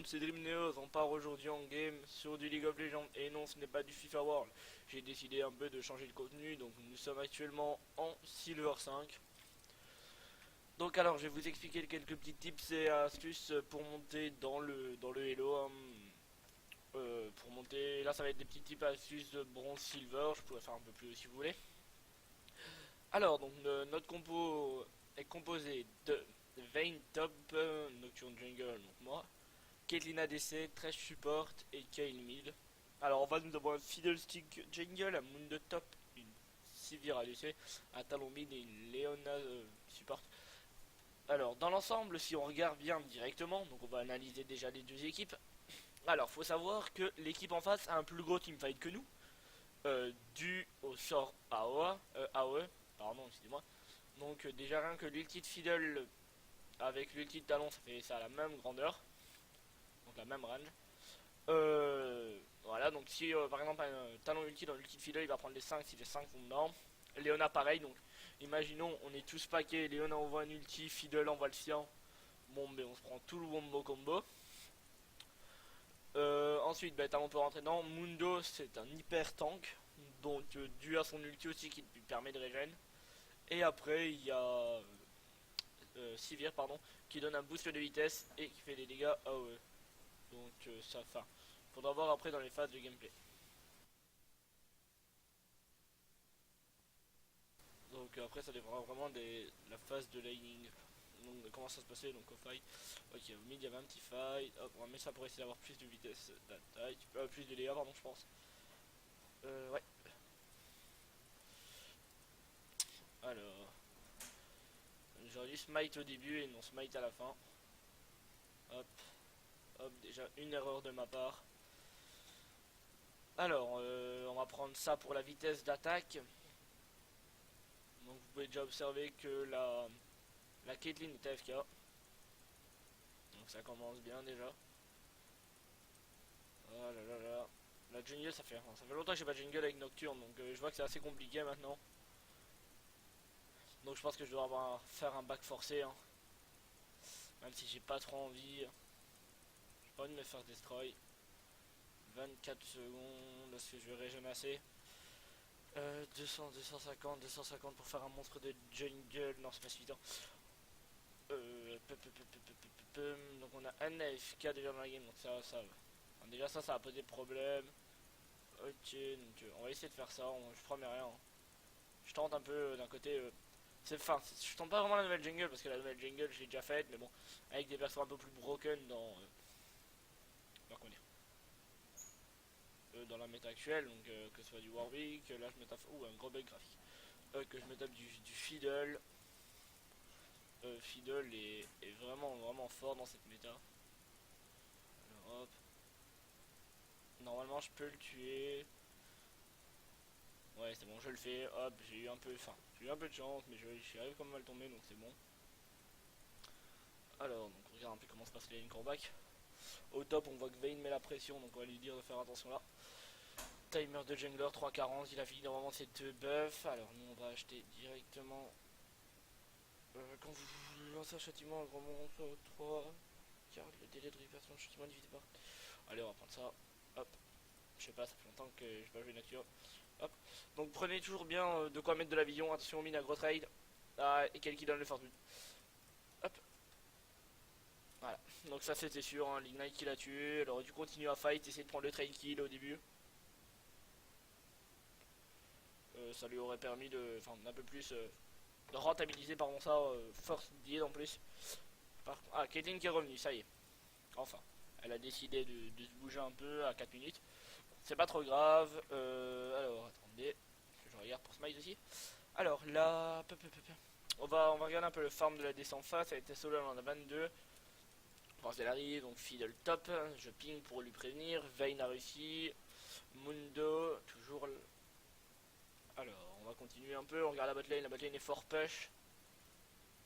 c'est Dreamneos, on part aujourd'hui en game sur du League of Legends. Et non, ce n'est pas du FIFA World. J'ai décidé un peu de changer le contenu, donc nous sommes actuellement en Silver 5. Donc alors, je vais vous expliquer quelques petits tips et astuces pour monter dans le Hello. Pour monter, là ça va être des petits tips et astuces de bronze silver, je pourrais faire un peu plus si vous voulez. Alors, donc notre compo est composé de Vayne top, Nocturne jungle, donc moi, Caitlyn ADC, Thresh support et Kayle mid. Alors en face nous avons un Fiddlestick jungle, un Mundo top, une Sivir ADC, un Talon mid et une Leona support. Alors dans l'ensemble, si on regarde bien directement, donc on va analyser déjà les deux équipes. Alors faut savoir que l'équipe en face a un plus gros teamfight que nous, dû au sort AOE, pardon, excusez-moi. Donc déjà rien que l'ulti de Fiddle avec l'ulti de Talon, ça fait ça à la même grandeur, donc la même range. Voilà, donc si par exemple un talon ulti dans l'ulti de Fiddle, il va prendre les 5 si les 5 sont dedans. Léona pareil, donc imaginons on est tous paquets, Léona envoie un ulti, Fiddle envoie le sien. Bon, mais on se prend tout le wombo combo. Ensuite, talon peut rentrer dans. Mundo, c'est un hyper tank, donc dû à son ulti aussi qui lui permet de régène. Et après, il y a Sivir, pardon, qui donne un boost de vitesse et qui fait des dégâts AOE. Donc ça, enfin, faudra voir après dans les phases de gameplay. Donc après ça dépendra vraiment de la phase de laning. Donc de comment ça se passait donc au fight. Ok, au mid il y avait un petit fight. Hop, on va mettre ça pour essayer d'avoir plus de vitesse d'attaque. Plus de dégâts pardon je pense. Ouais. Alors. J'aurais dû smite au début et non smite à la fin. Hop. Hop, déjà une erreur de ma part. Alors, on va prendre ça pour la vitesse d'attaque. Donc vous pouvez déjà observer que la Caitlyn est AFK. Donc ça commence bien déjà. Oh là là là. La jungle ça fait longtemps que j'ai pas de jungle avec Nocturne, donc je vois que c'est assez compliqué maintenant. Donc je pense que je dois faire un back forcé, hein. Même si j'ai pas trop envie. J'ai pas envie de me faire destroy. 24 secondes, est-ce que je vais régénérer assez? 200, 250, 250 pour faire un monstre de jungle, non c'est pas suffisant. Donc on a un AFK déjà dans la game, donc ça va. Donc déjà ça va poser problème. Ok, donc on va essayer de faire ça, je promets rien, hein. Je tente un peu d'un côté, je tente pas vraiment la nouvelle jungle parce que la nouvelle jungle je l'ai déjà faite, mais bon, avec des persos un peu plus broken dans la méta actuelle, donc que ce soit du Warwick, là je me tape, un gros bug graphique, que je me tape du Fiddle. Fiddle est vraiment vraiment fort dans cette méta. Alors hop, normalement je peux le tuer. Ouais c'est bon, je le fais, hop, j'ai eu un peu de chance, mais j'y arrive quand même à le tomber, donc c'est bon. Alors, donc on regarde un peu comment se passe les lane comeback. Au top, on voit que Vayne met la pression, donc on va lui dire de faire attention là. Timer de jungler 3,40, il a fini normalement ses deux buffs. Alors nous on va acheter directement. Quand vous lancez un châtiment, elle remonte au 3. Car le délai de récupération du châtiment est divisé par. Allez, on va prendre ça. Hop. Je sais pas, ça fait longtemps que j'ai pas joué nature. Hop. Donc prenez toujours bien de quoi mettre de la vision. Attention, mine à gros trade. Ah, et quel qui donne le fortune. Hop. Voilà. Donc ça c'était sûr, hein. L'ignite qui l'a tué. Elle aurait dû continuer à fight, essayer de prendre le trade kill au début. Ça lui aurait permis d'un peu plus de rentabiliser pardon ça, force d'y en plus. Ah, Caitlyn qui est revenue, ça y est. Enfin, elle a décidé de se bouger un peu à 4 minutes. C'est pas trop grave. Alors, attendez. Je regarde pour Smite aussi. Alors, là... On va regarder un peu le farm de la descente face. Elle était solo, on en a 22. Enfin, elle arrive, donc Fiddle top. Je ping pour lui prévenir. Vayne a réussi. Mundo, toujours... Alors, on va continuer un peu. On regarde la botlane est fort push.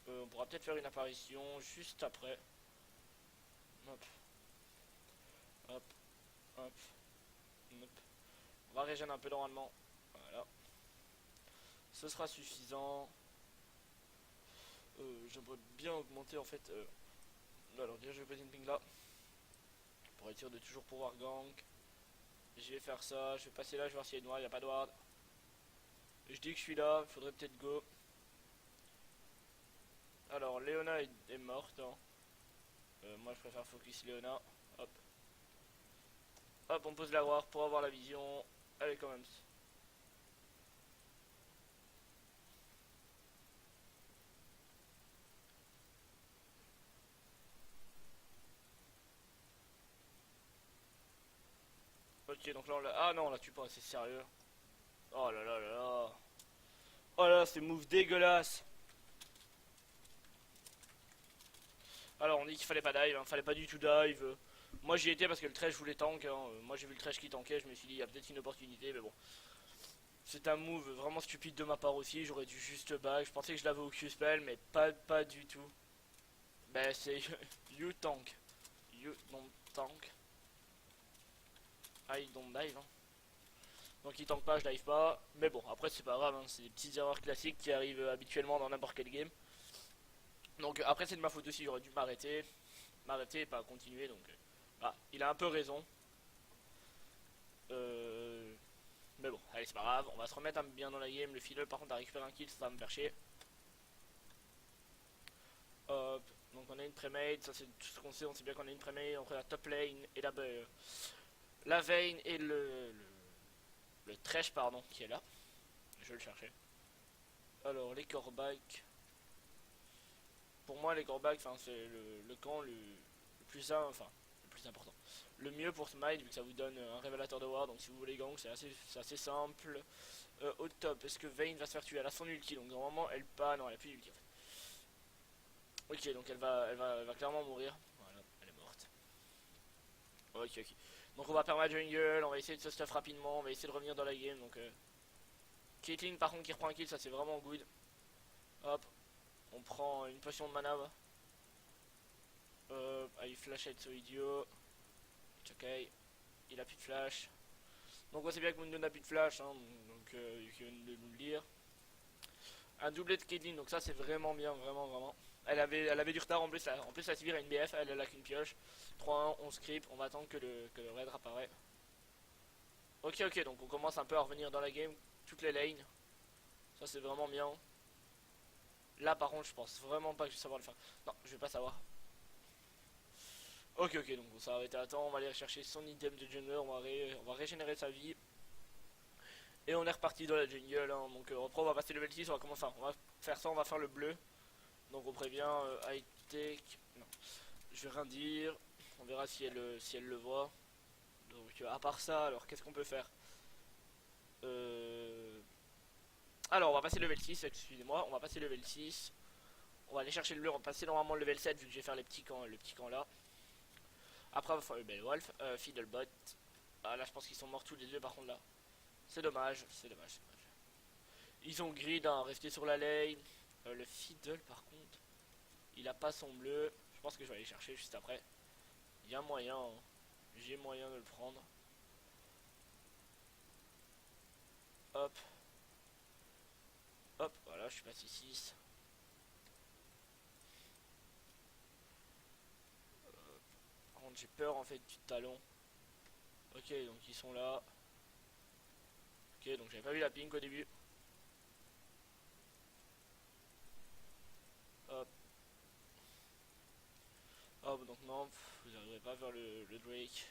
On pourra peut-être faire une apparition juste après. Hop. Hop. Hop. Hop. On va régénérer un peu normalement. Voilà. Ce sera suffisant. J'aimerais bien augmenter en fait. Alors déjà je vais poser une ping là. pour être sûr de toujours pouvoir gank. Je vais faire ça, je vais passer là, je vais voir s'il y a noir, il n'y a pas de ward. Je dis que je suis là, il faudrait peut-être go. Alors Leona est morte. Hein. Moi je préfère focus Leona. Hop. Hop, on pose la ward pour avoir la vision. Allez quand même. Ok, donc là on l'a... Ah non, on la tue pas, c'est sérieux. Oh là là là là. Oh là là, c'est move dégueulasse. Alors on dit qu'il fallait pas dive, hein, fallait pas du tout dive. Moi j'y étais parce que le trash voulait tank. Hein. Moi j'ai vu le trash qui tankait, je me suis dit il y a peut-être une opportunité, mais bon. C'est un move vraiment stupide de ma part aussi, j'aurais dû juste back. Je pensais que je l'avais au Q-spell, mais pas du tout. Ben c'est you tank. You don't tank. I don't dive. Hein. Donc il tank pas, je dive pas. Mais bon, après c'est pas grave, hein. C'est des petites erreurs classiques qui arrivent habituellement dans n'importe quel game. Donc après c'est de ma faute aussi, j'aurais dû m'arrêter et pas continuer. Donc bah, il a un peu raison. Mais bon, allez c'est pas grave, on va se remettre bien dans la game. Le fiddle par contre a récupéré un kill, ça va me faire chier. Hop, donc on a une premade, ça c'est tout ce qu'on sait, on sait bien qu'on a une premade entre la top lane et la vein et le trash pardon qui est là. Je vais le chercher. Alors les corebacks. Pour moi les corebacks, c'est le camp le plus important. Le mieux pour smite vu que ça vous donne un révélateur de ward, donc si vous voulez gang c'est assez simple. Au top, est-ce que Vayne va se faire tuer? Elle a son ulti, donc normalement elle pas, non elle a plus d'ulti en fait. Ok, donc elle va clairement mourir. Voilà, elle est morte. Ok. Donc on va perma jungle, on va essayer de se stuff rapidement, on va essayer de revenir dans la game. Donc Caitlyn par contre qui reprend un kill, ça c'est vraiment good. Hop, on prend une potion de mana. Il flash être so idiot. C'est ok, il a plus de flash. Donc on sait bien que Mundo n'a plus de flash, hein, donc il vient de nous le dire. Un doublé de Caitlyn, donc ça c'est vraiment bien, vraiment. Elle avait du retard en plus la civile a une BF, elle a qu'une pioche. 3-1, on script, on va attendre que le raid apparaît. Ok, donc on commence un peu à revenir dans la game, toutes les lanes. Ça c'est vraiment bien. Là par contre je pense vraiment pas que je vais savoir le faire. Non, je vais pas savoir. Ok, donc on s'est arrêté à temps, on va aller chercher son item de jungle, on va régénérer sa vie. Et on est reparti dans la jungle, hein. Donc après on va passer level 6, on va commencer, on va faire ça, on va faire le bleu. Donc on prévient high tech, non, je vais rien dire, on verra si elle le voit. Donc à part ça, alors qu'est-ce qu'on peut faire? Alors on va passer level 6, excusez-moi, on va passer level 6. On va aller chercher le bleu, on va passer normalement le level 7 vu que je vais faire le petit camp là. Après on va faire le Bellwolf, Fiddlebot. Ah là je pense qu'ils sont morts tous les deux par contre là. C'est dommage. Ils ont grid, hein, rester sur la lane. Le Fiddle par contre, il a pas son bleu. Je pense que je vais aller chercher juste après. Il y a moyen, hein. J'ai moyen de le prendre. Hop. Hop, voilà, je suis passé 6. Par contre j'ai peur en fait du talon. Ok, donc ils sont là. Ok, donc j'avais pas vu la pink au début. Hop. Hop, donc non, vous n'arriverez pas vers le Drake.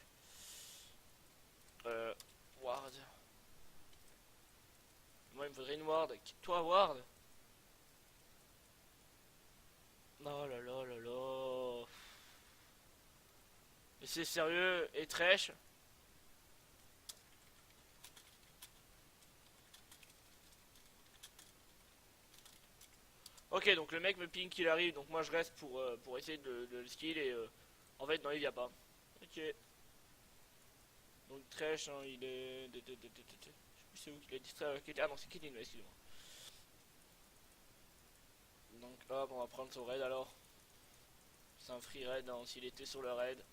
Ward. Moi il me faudrait une Ward. Toi Ward. Oh là là là là. Mais c'est sérieux et trash. Ok, donc le mec me ping qu'il arrive, donc moi je reste pour essayer de le skill et en fait non il vient pas. Ok. Donc trash, hein, il est... Je sais plus c'est où qu'il est distrait. Ah non c'est Kidin, excusez-moi. Donc hop, on va prendre son raid alors. C'est un free raid hein, s'il était sur le raid.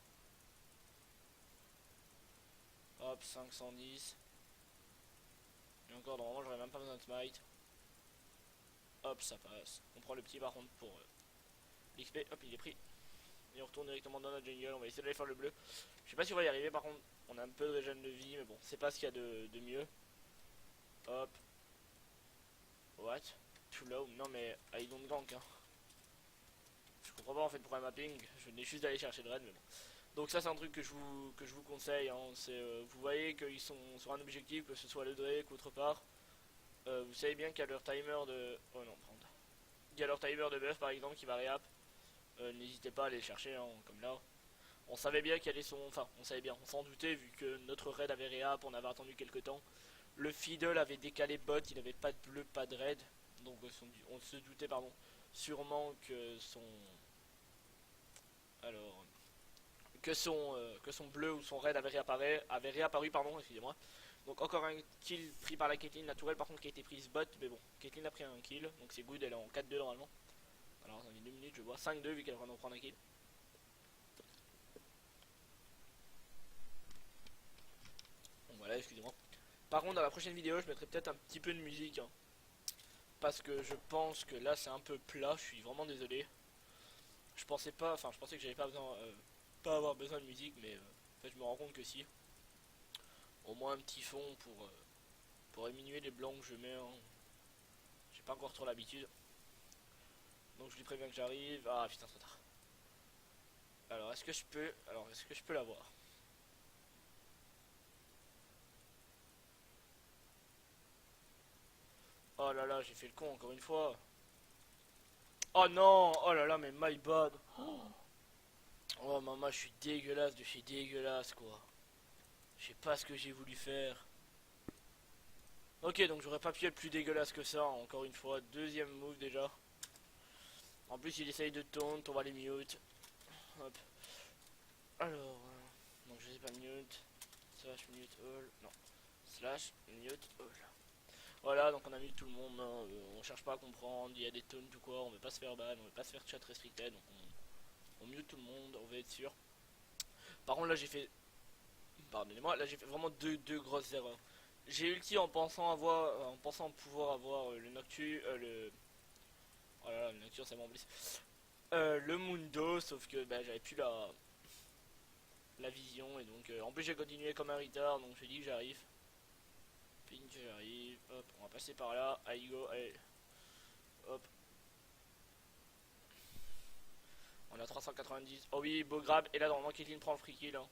Hop, 510. Et encore normalement j'aurais même pas besoin de smite. Hop, ça passe. On prend le petit par contre pour l'XP. Hop, il est pris. Et on retourne directement dans notre jungle. On va essayer d'aller faire le bleu. Je sais pas si on va y arriver, par contre, on a un peu de régène de vie, mais bon, c'est pas ce qu'il y a de mieux. Hop. What? Too low? Non mais, I don't gank, hein. Je comprends pas en fait pourquoi mapping, je venais juste d'aller chercher le raid, mais bon. Donc ça c'est un truc que je vous conseille, hein. C'est, vous voyez qu'ils sont sur un objectif, que ce soit le Drake ou autre part. Vous savez bien qu'il y a leur timer de... Oh non, prendre. Il y a leur timer de buff par exemple qui va réap. N'hésitez pas à aller le chercher, hein, comme là. On savait bien qu'il allait son... Enfin, on savait bien, on s'en doutait vu que notre raid avait réap, on avait attendu quelques temps. Le fiddle avait décalé bot, il n'avait pas de bleu, pas de raid. Donc on se doutait, pardon, sûrement que son... Alors... Que son bleu ou son raid avait réapparu, pardon, excusez-moi. Donc encore un kill pris par la Caitlyn, la tourelle par contre qui a été prise bot, mais bon, Caitlyn a pris un kill, donc c'est good, elle est en 4-2 normalement. Alors ça fait 2 minutes, je vois 5-2 vu qu'elle va en prendre un kill. Donc voilà, excusez-moi. Par contre dans la prochaine vidéo je mettrai peut-être un petit peu de musique, hein, parce que je pense que là c'est un peu plat, je suis vraiment désolé. Je pensais pas, enfin je pensais que j'avais pas avoir besoin de musique, mais en fait je me rends compte que si. Au moins un petit fond pour diminuer les blancs que je mets, hein. J'ai pas encore trop l'habitude. Donc je lui préviens que j'arrive. Ah putain, trop tard. Alors est-ce que je peux... Alors est-ce que je peux l'avoir? Oh là là, j'ai fait le con encore une fois. Oh non. Oh là là, mais my bad. Oh maman, je suis dégueulasse de chez dégueulasse quoi. Je sais pas ce que j'ai voulu faire. Ok, donc j'aurais pas pu être plus dégueulasse que ça, encore une fois. Deuxième move déjà. En plus il essaye de taunt, on va les mute. Hop. Alors, donc je sais pas mute. Slash mute all. Non. Slash mute all. Voilà, donc on a mute tout le monde. Hein. On cherche pas à comprendre. Il y a des taunts ou quoi. On veut pas se faire ban. On veut pas se faire chat restricted. Donc on mute tout le monde. On veut être sûr. Par contre là j'ai fait... Pardonnez-moi. Là j'ai fait vraiment deux grosses erreurs. J'ai ulti en pensant pouvoir avoir le Noctu, oh là là, le Noctu ça m'embête. Le Mundo, sauf que bah, j'avais plus la vision et donc en plus j'ai continué comme un retard, donc je dis que j'arrive. Ping que j'arrive, hop, on va passer par là, I go, allez, hop. On a 390, oh oui, beau grab, et là normalement Caitlyn prend le free kill, hein.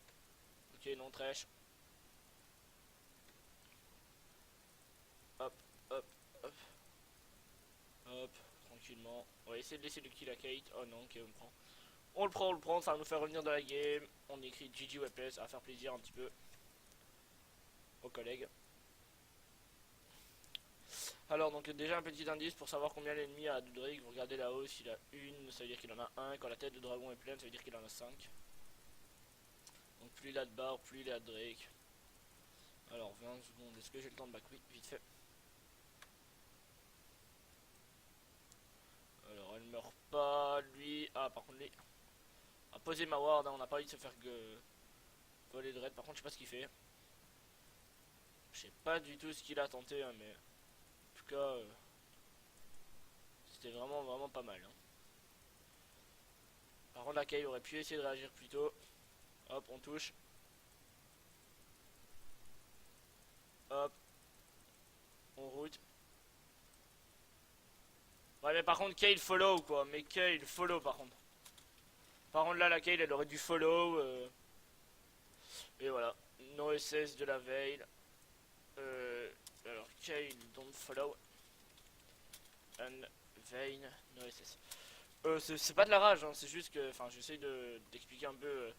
Ok, non trash. Hop, hop, hop. Hop, tranquillement. On va essayer de laisser le kill à Kate. Oh non, ok, on le prend. On le prend, ça va nous faire revenir dans la game. On écrit GG WPS, à faire plaisir un petit peu aux collègues. Alors, donc déjà un petit indice pour savoir combien l'ennemi a de Drake. Vous regardez là-haut, s'il a une, ça veut dire qu'il en a un. Quand la tête de dragon est pleine, ça veut dire qu'il en a 5. Donc plus il a de barre, plus il a de Drake. Alors 20 secondes, est-ce que j'ai le temps de back? Oui, vite fait. Alors elle meurt pas, lui... Ah par contre lui... A posé ma ward, hein, on n'a pas envie de se faire voler de raid. Par contre je sais pas ce qu'il fait. Je sais pas du tout ce qu'il a tenté, hein, mais... En tout cas... C'était vraiment pas mal. Hein. Par contre la Kay aurait pu essayer de réagir plus tôt. Hop, on touche. Hop. On route. Ouais mais par contre Kay follow quoi. Mais Kay follow par contre. Par contre là la Kay elle aurait dû follow. Et voilà. No SS de la veille. Alors Kay don't follow. And vein no SS. C'est pas de la rage, hein, c'est juste que, enfin, j'essaie d'expliquer un peu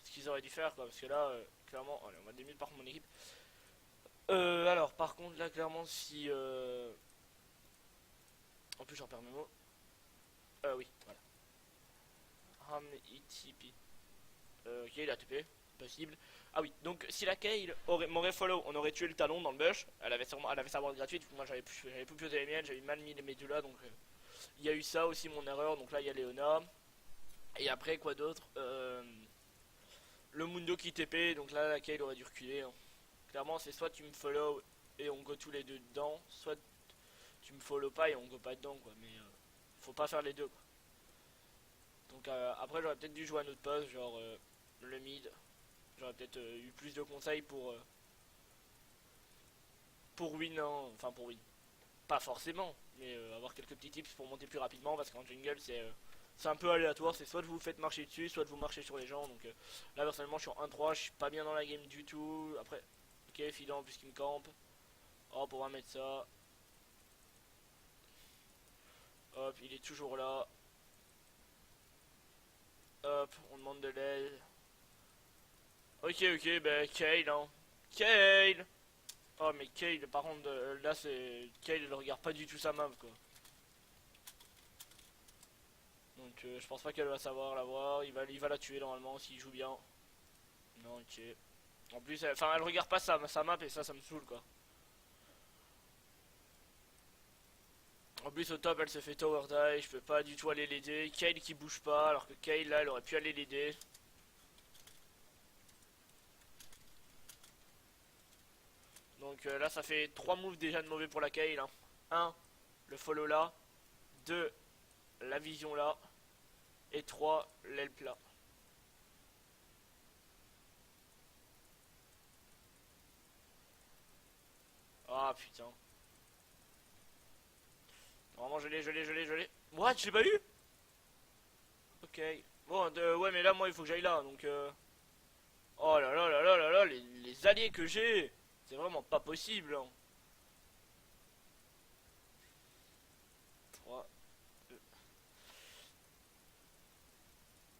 ce qu'ils auraient dû faire, quoi, parce que là, clairement, allez, on va démute par contre mon équipe. Alors, par contre, là, clairement, si, en plus, j'en perds mes mots. Oui, voilà. Ham ITP. Ok, il a TP, possible. Ah oui, donc si la Kayle m'aurait follow, on aurait tué le talon dans le bush. Elle avait sa ward gratuite, moi j'avais plus posé les miennes, j'avais mal mis les médulas, donc il y a eu ça aussi mon erreur. Donc là il y a Léona. Et après quoi d'autre, le Mundo qui TP, donc là la Kayle aurait dû reculer. Hein. Clairement c'est soit tu me follow et on go tous les deux dedans, soit tu me follow pas et on go pas dedans quoi. Mais faut pas faire les deux quoi. Donc après j'aurais peut-être dû jouer à un autre poste, genre le mid. J'aurais peut-être eu plus de conseils pour win, hein. Enfin pour win. Pas forcément, mais avoir quelques petits tips pour monter plus rapidement parce qu'en jungle c'est un peu aléatoire, c'est soit vous faites marcher dessus, soit vous marchez sur les gens. Donc là personnellement je suis en 1-3, je suis pas bien dans la game du tout. Après, ok, filant puisqu'il me campe. Hop, on va mettre ça. Hop, il est toujours là. Hop, on demande de l'aide. Ok, ok, bah Kale, hein. Kale. Oh mais Kale, par contre, là c'est... Kale, il regarde pas du tout sa map, quoi. Donc je pense pas qu'elle va savoir la voir. Il va la tuer normalement s'il joue bien. Non, ok. En plus, enfin, elle regarde pas sa map et ça me saoule, quoi. En plus, au top, elle se fait tower die. Je peux pas du tout aller l'aider. Kale qui bouge pas, alors que Kale, là, elle aurait pu aller l'aider. Donc là, ça fait 3 moves déjà de mauvais pour la Kale. Hein. 1, le follow là. 2, la vision là. Et 3, l'help là. Ah putain. Normalement, je l'ai. What? J'ai pas eu? Ok. Bon, ouais, mais là, moi, il faut que j'aille là. Donc, oh là là là là là là, les alliés que j'ai. C'est vraiment pas possible. Hein. 3, 2.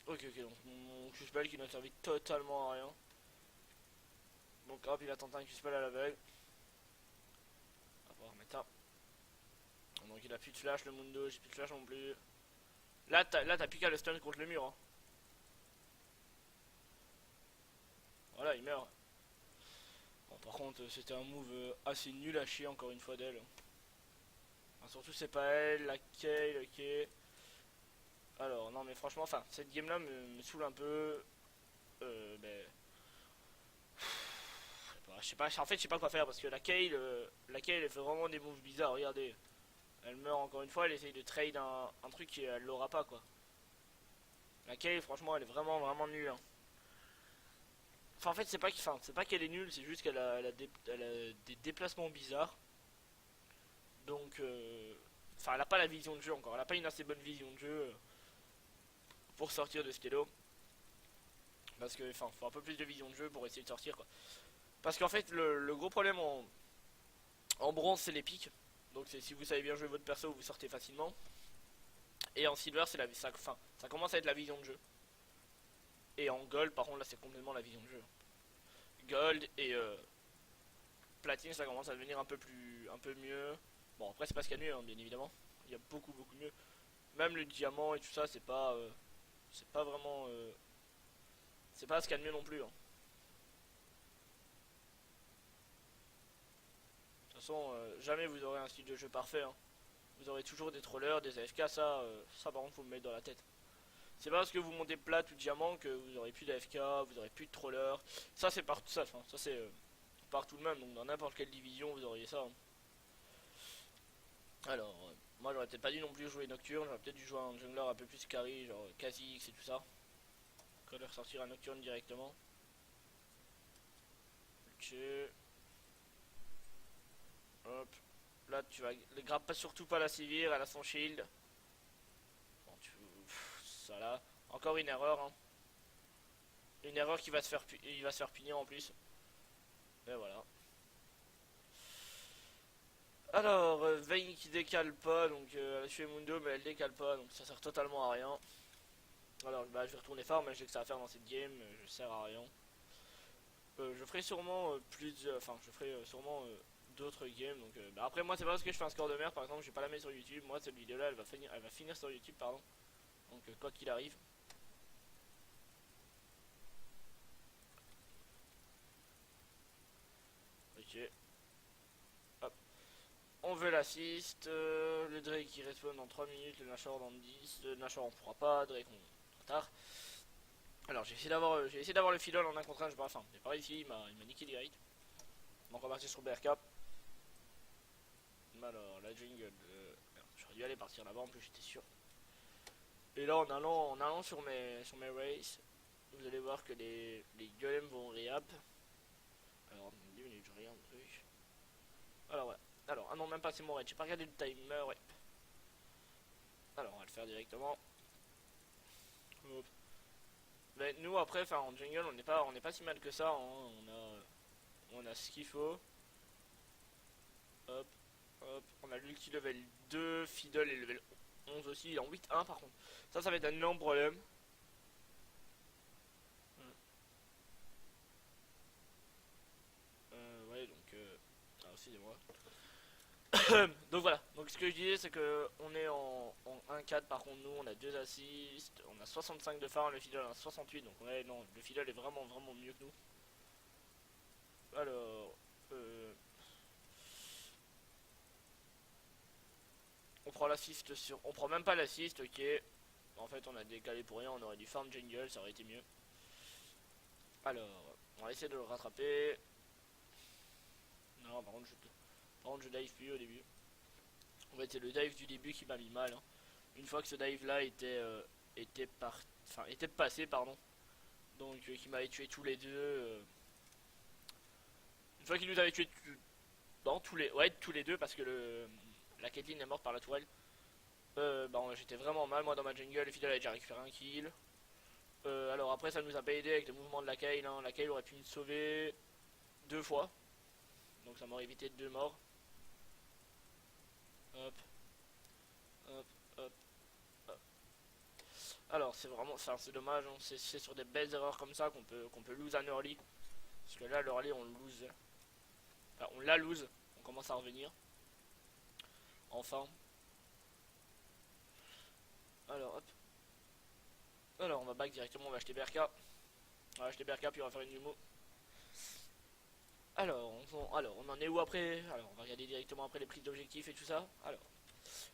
Ok, ok, donc mon Q-Spell qui n'a servi totalement à rien. Donc hop, il a tenté un Q-Spell à l'aveugle. On va remettre ça. Donc il a plus de flash, le Mundo, j'ai plus de flash non plus. Là, t'as plus qu'à le stun contre le mur. Hein. Voilà, il meurt. Bon, par contre, c'était un move assez nul à chier, encore une fois d'elle. Enfin, surtout, c'est pas elle, la Kale, ok. Alors, non, mais franchement, enfin, cette game là me saoule un peu. Ben, je sais pas, en fait, je sais pas quoi faire parce que la Kale, elle fait vraiment des moves bizarres. Regardez, elle meurt encore une fois, elle essaye de trade un truc et elle l'aura pas, quoi. La Kale, franchement, elle est vraiment, vraiment nulle. Hein. Enfin, en fait, c'est pas qu'elle est nulle, c'est juste elle a des déplacements bizarres. Donc, enfin, elle a pas la vision de jeu encore. Elle a pas une assez bonne vision de jeu pour sortir de ce Skedo. Parce que, enfin, faut un peu plus de vision de jeu pour essayer de sortir, quoi. Parce qu'en fait, le gros problème en bronze, c'est les pics. Donc, c'est si vous savez bien jouer votre perso, vous sortez facilement. Et en silver, c'est ça commence à être la vision de jeu. Et en gold, par contre, là, c'est complètement la vision de jeu. Gold et platine, ça commence à devenir un peu mieux. Bon, après, c'est pas ce qu'il y a de mieux, hein, bien évidemment. Il y a beaucoup, beaucoup mieux. Même le diamant et tout ça, c'est pas vraiment, c'est pas ce qu'il y a de mieux non plus. Hein. De toute façon, jamais vous aurez un style de jeu parfait. Hein. Vous aurez toujours des trollers, des AFK, ça par contre, faut me mettre dans la tête. C'est pas parce que vous montez plate ou diamant que vous aurez plus d'AFK, vous aurez plus de trollers. Ça, c'est partout ça. Enfin, ça c'est partout le même. Donc dans n'importe quelle division, vous auriez ça. Hein. Alors, moi j'aurais peut-être pas dû non plus jouer Nocturne, j'aurais peut-être dû jouer un jungler un peu plus carry, genre Kha'Zix et tout ça. Quand leur sortir un Nocturne directement. Ok. Hop. Là tu vas. Le grappe pas surtout pas la sévir, elle a son shield. Bon, ça là. Encore une erreur. Hein. Une erreur qui va se faire, il va se faire punir en plus. Et voilà. Alors, Vayne qui décale pas, donc elle a tué Mundo, mais elle décale pas, donc ça sert totalement à rien. Alors, bah, je vais retourner farm, mais j'ai que ça à faire dans cette game, je sers à rien. Je ferai sûrement enfin, je ferai sûrement d'autres games. Donc, bah, après, moi, c'est pas parce que je fais un score de merde, par exemple, je vais pas la mettre sur YouTube. Moi, cette vidéo-là, elle va finir sur YouTube, pardon. Donc, quoi qu'il arrive. Ok. Hop. On veut l'assist. Le Drake qui respawn dans 3 minutes, le Nashor dans 10. Le Nashor on pourra pas, Drake on trop tard. Alors j'ai essayé d'avoir le filon en 1 contre 1, j'ai pas réussi, il m'a niqué direct. Donc on va partir sur BRK. Alors la jungle, j'aurais dû aller partir là-bas en plus j'étais sûr. Et là en allant sur mes races, vous allez voir que les golems vont réap. Alors, 10 minutes, je regarde le truc. Alors, voilà. Alors, ah non, même pas, c'est mon raid. J'ai pas regardé le timer, ouais. Alors, on va le faire directement. Hop. Mais nous, après, enfin, en jungle, on n'est pas si mal que ça. Hein. On a ce qu'il faut. Hop, hop. On a l'ulti level 2, Fiddle est level 11 aussi. Il est en 8-1 par contre. Ça va être un énorme problème. Ouais, donc. Ah, excusez-moi. Donc voilà, donc ce que je disais c'est que on est en 1-4 par contre nous on a 2 assists, on a 65 de farm, le Fiddle a 68 donc ouais non le Fiddle est vraiment mieux que nous. Alors on prend l'assist sur. On prend même pas l'assist, ok. En fait on a décalé pour rien, on aurait dû farm jungle, ça aurait été mieux. Alors, on va essayer de le rattraper. Non par contre je dive plus au début. En fait c'est le dive du début qui m'a mis mal. Hein. Une fois que ce dive là était passé pardon. Donc qui m'avait tué tous les deux. Une fois qu'il nous avait tué dans tous les deux parce que la Caitlyn est morte par la tourelle. J'étais vraiment mal moi dans ma jungle, le Fiddle a déjà récupéré un kill. Alors après ça nous a pas aidé avec le mouvement de la Kayle, hein. La Kayle aurait pu nous sauver 2 fois. Donc ça m'aurait évité 2 morts. Hop, hop, hop, hop. Alors c'est vraiment, c'est dommage, hein. C'est sur des belles erreurs comme ça qu'on peut lose un early. Parce que là l'early on le lose. Enfin on la lose, on commence à revenir. Enfin. Alors hop. Alors on va back directement, on va acheter BRK. On va acheter BRK puis on va faire une Numo. Alors on en est où après? Alors on va regarder directement après les prises d'objectifs et tout ça. Alors,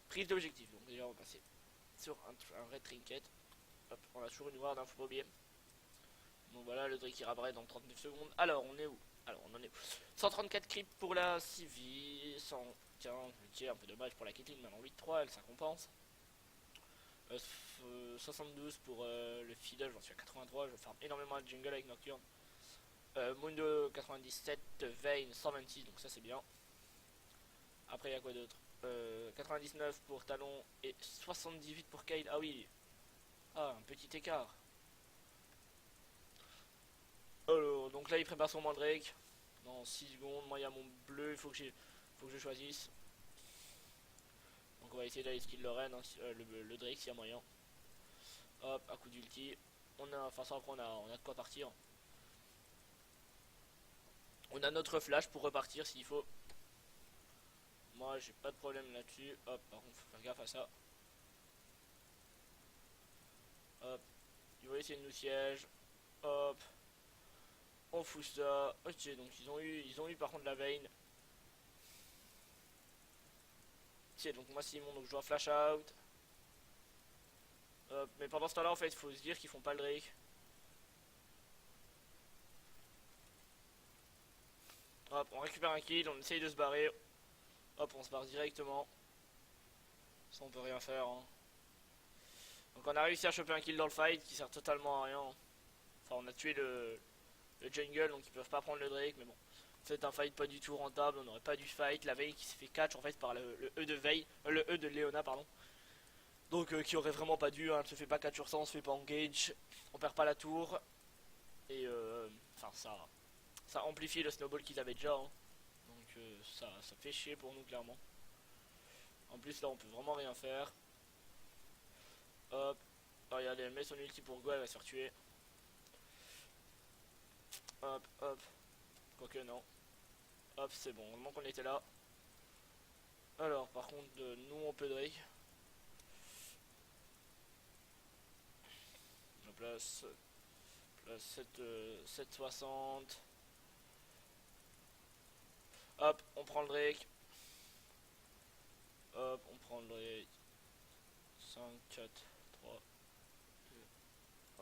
prise d'objectif, donc déjà on va passer sur un red trinket. Hop, on a toujours une ward, hein, faut pas oublier. Donc voilà, le Drake ira dans 39 secondes. Alors on est où? Alors on en est où? 134 creeps pour la Civi, 115, ok, un peu dommage pour la Caitlyn, maintenant 8-3, elle ça compense. 72 pour le Fiddle, j'en suis à 83, je farm énormément de jungle avec Nocturne. Mundo 97, Vayne 126, donc ça c'est bien. Après il y a quoi d'autre? 99 pour Talon et 78 pour Kayle. Ah oui. Ah, un petit écart. Alors, donc là il prépare son Mandrake. Dans 6 secondes, moi il y a mon bleu, il faut que je choisisse. Donc on va essayer d'aller skill le Ren, hein, le Drake s'il y a moyen. Hop, à coup d'ulti. Enfin ça après on a de quoi partir. On a notre flash pour repartir s'il faut. Moi j'ai pas de problème là-dessus. Hop, par contre faut faire gaffe à ça. Hop, ils vont essayer de nous siège. Hop, on fout ça. Ok, donc ils ont eu par contre la veine. Ok, donc moi c'est mon, donc je dois flash out. Hop, mais pendant ce temps-là en fait il faut se dire qu'ils font pas le Drake. Hop, on récupère un kill, on essaye de se barrer. Hop, on se barre directement. Ça on peut rien faire. Hein. Donc on a réussi à choper un kill dans le fight qui sert totalement à rien. Enfin on a tué le jungle donc ils peuvent pas prendre le Drake mais bon. C'est un fight pas du tout rentable, on n'aurait pas dû fight. La Veille qui s'est fait catch en fait par le E de Veille, le E de Leona pardon. Donc qui aurait vraiment pas dû, hein, elle se fait pas catch sur ça, on se fait pas engage, on perd pas la tour. Et enfin ça amplifie le snowball qu'ils avaient déjà. Hein. Donc ça fait chier pour nous clairement. En plus là on peut vraiment rien faire. Hop, regardez, elle met son ulti pour Go, elle va se faire tuer. Hop, hop, quoique non. Hop, c'est bon, heureusement qu'on était là. Alors, par contre, nous on peut Drake. On place 760. Hop, on prend le Drake. Hop, on prend le Drake. 5, 4, 3, 2,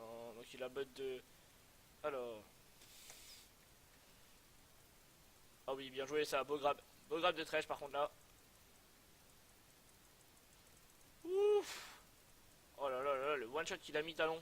1. Donc il a bot de. Alors. Ah oui, bien joué, ça. Beau grab. Beau grab de Thresh par contre là. Ouf. Oh là là là, le one shot qu'il a mis Talon.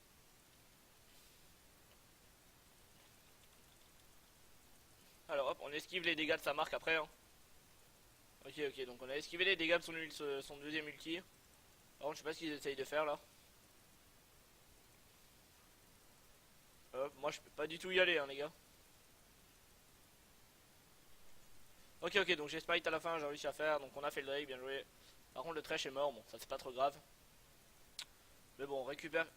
on esquive les dégâts de sa marque après. Hein. Ok, ok, donc on a esquivé les dégâts de son deuxième ulti. Par contre, je sais pas ce qu'ils essayent de faire là. Hop, moi je peux pas du tout y aller, hein, les gars. Ok, ok, donc j'ai Smite à la fin, j'ai réussi à faire. Donc on a fait le Drake, bien joué. Par contre, le Thresh est mort, bon, ça c'est pas trop grave. Mais bon, on récupère.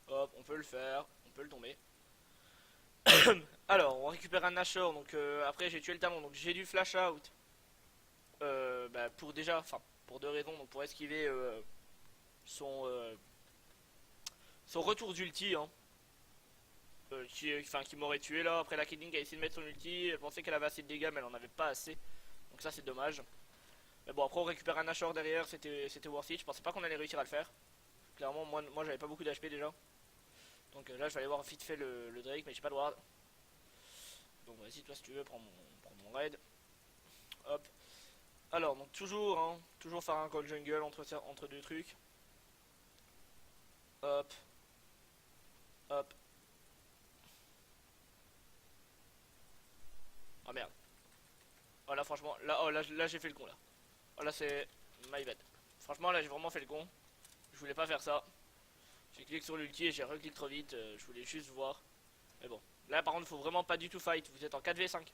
Hop, on peut le faire, on peut le tomber. Alors, on récupère un Nashor, donc après j'ai tué le talon, donc j'ai dû flash out. Pour déjà, enfin, pour deux raisons, donc pour esquiver son, euh, son retour d'ulti, hein, qui m'aurait tué là. Après la Kidling a essayé de mettre son ulti, elle pensait qu'elle avait assez de dégâts, mais elle en avait pas assez. Donc ça c'est dommage. Mais bon, après on récupère un Nashor derrière, c'était worth it, je pensais pas qu'on allait réussir à le faire. Clairement, moi j'avais pas beaucoup d'HP déjà. Donc là je vais aller voir vite fait le Drake, mais j'ai pas le ward. Donc vas-y, toi si tu veux, prends mon raid. Hop. Alors, donc toujours, hein, toujours faire un call jungle entre deux trucs. Hop. Hop. Oh merde. Oh là franchement, là j'ai fait le con là. Oh là c'est my bad. Franchement là j'ai vraiment fait le con. Je voulais pas faire ça. J'ai cliqué sur l'ulti et j'ai recliqué trop vite. Je voulais juste voir. Mais bon. Là par contre faut vraiment pas du tout fight. Vous êtes en 4v5.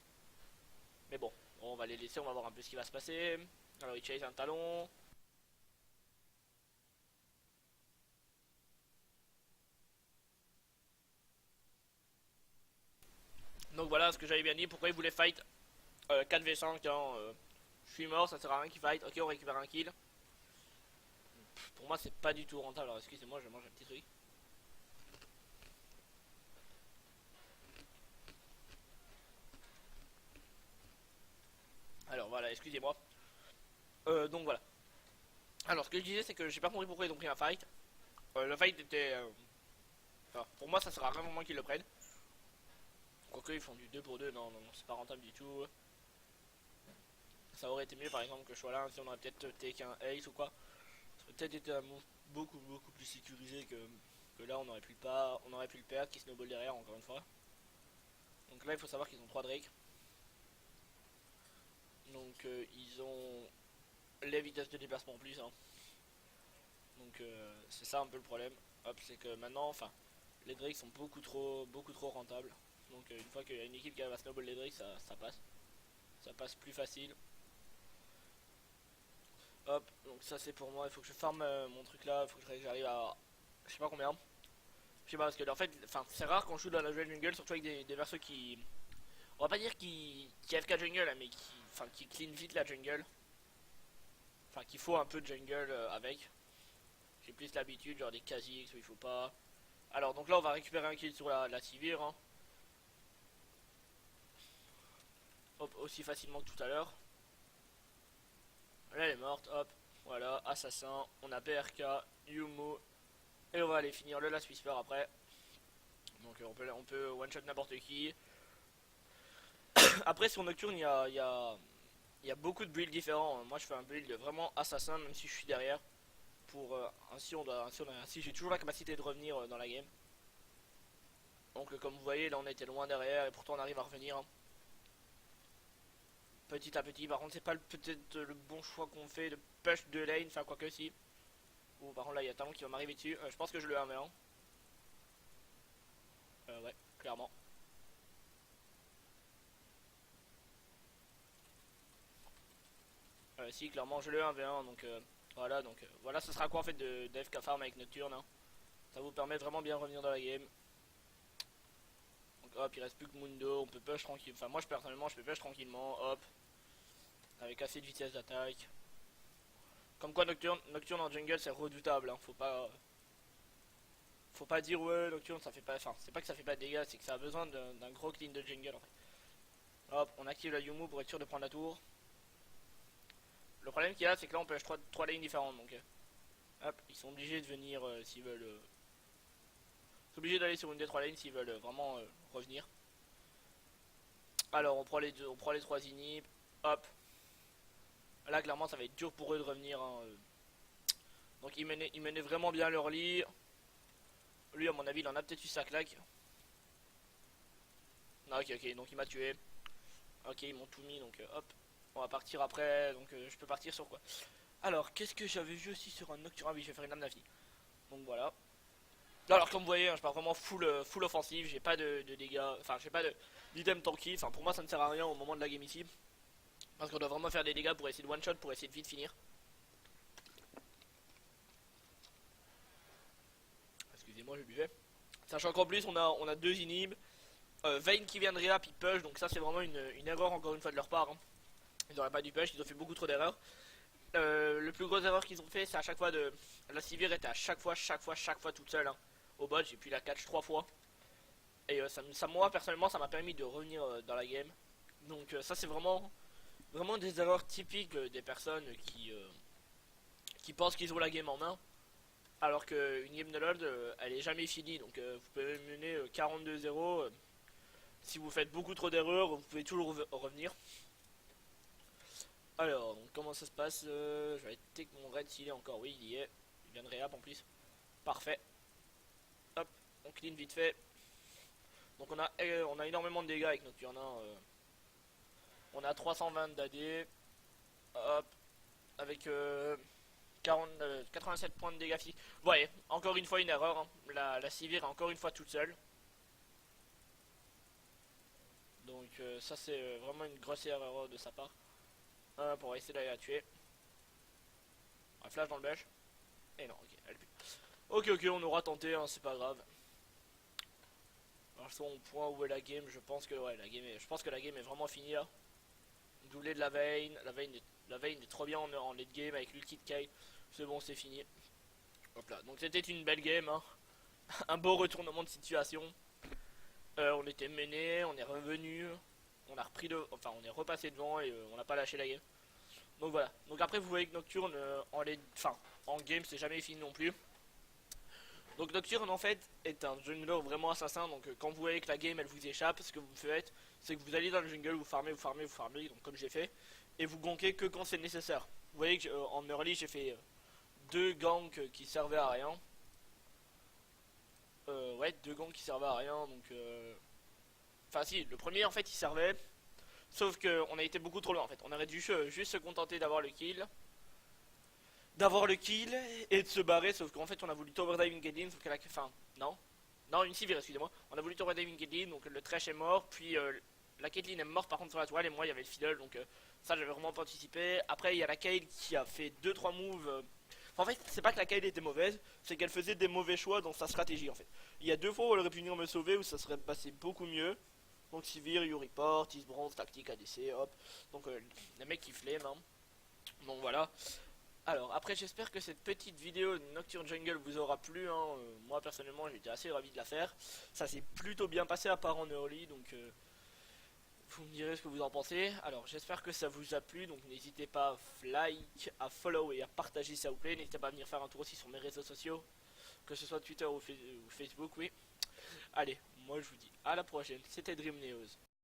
Mais bon, on va les laisser, on va voir un peu ce qui va se passer. Alors il chase un talon. Donc voilà ce que j'avais bien dit. Pourquoi il voulait fight 4v5 hein, je suis mort, ça sert à rien qu'il fight. Ok, on récupère un kill. Pour moi c'est pas du tout rentable. Alors excusez-moi, je mange un petit truc. Alors voilà, excusez-moi. Donc voilà. Alors ce que je disais c'est que j'ai pas compris pourquoi ils ont pris un fight. Le fight était... enfin, pour moi ça sert à rien vraiment qu'ils le prennent. Quoique ils font du 2 pour 2, non, non, non, c'est pas rentable du tout. Ça aurait été mieux par exemple que je sois là, si on aurait peut-être take un ace ou quoi. Ça aurait peut-être été un move beaucoup plus sécurisé que là on aurait pu le perdre, qui snowball derrière encore une fois. Donc là il faut savoir qu'ils ont 3 Drake. Donc ils ont les vitesses de déplacement en plus. Hein. Donc c'est ça un peu le problème. Hop, c'est que maintenant, enfin, les Drake sont beaucoup trop rentables. Donc une fois qu'il y a une équipe qui va snowball les Drake, ça passe. Ça passe plus facile. Hop, donc ça c'est pour moi, il faut que je farme mon truc là, il faut que j'arrive à... Je sais pas combien. Je sais pas parce que en fait, c'est rare qu'on joue dans la jungle, surtout avec des persos qui... On va pas dire qui FK jungle, hein, mais qui clean vite la jungle. Enfin, qu'il faut un peu de jungle avec. J'ai plus l'habitude, genre des Kha'Zix où il faut pas. Alors, donc là, on va récupérer un kill sur la Sivir. Hein. Hop, aussi facilement que tout à l'heure. Là, elle est morte, hop. Voilà, assassin. On a BRK, Yumu. Et on va aller finir le Last Whisper après. Donc, on peut one-shot n'importe qui. Après, sur Nocturne, il y a beaucoup de builds différents. Moi, je fais un build vraiment assassin, même si je suis derrière. Pour ainsi j'ai toujours la capacité de revenir dans la game. Donc comme vous voyez là on était loin derrière et pourtant on arrive à revenir hein. Petit à petit. Par contre c'est pas peut-être le bon choix qu'on fait de push de lane, enfin quoi que si. Ou par contre là il y a Talon qui va m'arriver dessus. Je pense que je le 1v1. Ouais, clairement. Si clairement je le 1v1 donc voilà voilà ce sera quoi en fait de FK farm avec Nocturne hein. Ça vous permet vraiment bien revenir dans la game. Donc hop, il reste plus que Mundo, on peut push tranquille. Enfin moi personnellement je peux push tranquillement, hop. Avec assez de vitesse d'attaque. Comme quoi Nocturne en jungle c'est redoutable, hein. Faut pas dire ouais Nocturne ça fait pas. Enfin c'est pas que ça fait pas de dégâts, c'est que ça a besoin d'un gros clean de jungle en fait. Hop, on active la Yumu pour être sûr de prendre la tour. Le problème qu'il y a c'est que là on peut 3 lanes différentes donc hop, ils sont obligés de venir s'ils veulent. Ils sont obligés d'aller sur une des 3 lanes s'ils veulent vraiment revenir. Alors on prend les 3 inhibs. Hop. Là clairement ça va être dur pour eux de revenir hein. Donc ils menaient vraiment bien leur lit. Lui à mon avis il en a peut-être eu sa claque. Non ok donc il m'a tué. Ok, ils m'ont tout mis, donc hop. On va partir après, donc je peux partir sur quoi? Alors, qu'est-ce que j'avais vu aussi sur un Nocturne? Ah oui, je vais faire une lame d'avis. Donc voilà. Alors, comme vous voyez, hein, je pars vraiment full offensive. J'ai pas de dégâts, enfin, j'ai pas d'item tanky. Enfin, pour moi, ça ne sert à rien au moment de la game ici. Parce qu'on doit vraiment faire des dégâts pour essayer de one-shot, pour essayer de vite finir. Excusez-moi, je buvais. Sachant qu'en plus, on a deux inhibs. Vayne qui vient de réap, il push, donc ça c'est vraiment une erreur encore une fois de leur part. Hein. Ils n'auraient pas dû push, ils ont fait beaucoup trop d'erreurs. Le plus gros erreur qu'ils ont fait, c'est à chaque fois de. La Sivir était à chaque fois toute seule. Hein. Au bot, j'ai pu la catch 3 fois. Et moi personnellement, ça m'a permis de revenir dans la game. Donc ça c'est vraiment des erreurs typiques des personnes qui pensent qu'ils ont la game en main. Alors qu'une game de LoL, elle est jamais finie. Donc vous pouvez mener 42-0. Si vous faites beaucoup trop d'erreurs, vous pouvez toujours revenir. Alors, donc, comment ça se passe? Je vais checker mon raid s'il est encore. Oui, il y est. Il vient de réap en plus. Parfait. Hop, on clean vite fait. Donc on a énormément de dégâts avec Nocturne. On a 320 d'AD. Hop, avec 87 points de dégâts physiques. Vous voyez, encore une fois une erreur. Hein. La Sivir est encore une fois toute seule. Donc ça c'est vraiment une grosse erreur de sa part. Pour essayer d'aller la tuer. Un flash dans le bush. Et non, ok, elle pue. Ok, on aura tenté, hein, c'est pas grave. Alors, au point où est la game, je pense que ouais, je pense que la game est vraiment finie là. Doublé de la Vayne, la Vayne est trop bien en late game avec l'ulti de Kyle. C'est bon, c'est fini. Hop là, donc c'était une belle game, hein. Un beau retournement de situation. On était mené, on est revenu, on a repris enfin on est repassé devant et on n'a pas lâché la game. Donc voilà. Donc après vous voyez que Nocturne en game c'est jamais fini non plus. Donc Nocturne en fait est un jungler vraiment assassin. Donc quand vous voyez que la game elle vous échappe, ce que vous faites c'est que vous allez dans le jungle, vous farmez, donc comme j'ai fait, et vous gankez que quand c'est nécessaire. Vous voyez que en early j'ai fait deux ganks qui servaient à rien. Ouais, deux ganks qui servaient à rien. Donc enfin si, le premier en fait il servait. Sauf qu'on a été beaucoup trop loin en fait. On aurait dû juste se contenter d'avoir le kill. Et de se barrer. Sauf qu'en fait on a voulu tower diving Caitlyn. Sauf qu'elle a. Enfin, non. Non, une Sivir, excusez-moi. On a voulu tower diving Caitlyn. Donc le trash est mort. Puis la Caitlyn est morte par contre sur la toile. Et moi il y avait le fiddle. Donc ça j'avais vraiment pas anticipé. Après il y a la Kayle qui a fait 2-3 moves. En fait, c'est pas que la Kayle était mauvaise. C'est qu'elle faisait des mauvais choix dans sa stratégie en fait. Il y a deux fois où elle aurait pu venir me sauver. Où ça serait passé beaucoup mieux. Donc Sivir, You Report, Bronze, tactique, ADC, hop. Donc les mecs qui flemme. Hein. Donc voilà. Alors après j'espère que cette petite vidéo de Nocturne Jungle vous aura plu. Hein. Moi personnellement j'étais assez ravi de la faire. Ça s'est plutôt bien passé à part en early. Donc vous me direz ce que vous en pensez. Alors j'espère que ça vous a plu. Donc n'hésitez pas à like, à follow et à partager s'il vous plaît. N'hésitez pas à venir faire un tour aussi sur mes réseaux sociaux. Que ce soit Twitter ou Facebook, oui. Allez, moi je vous dis à la prochaine, c'était Dream News.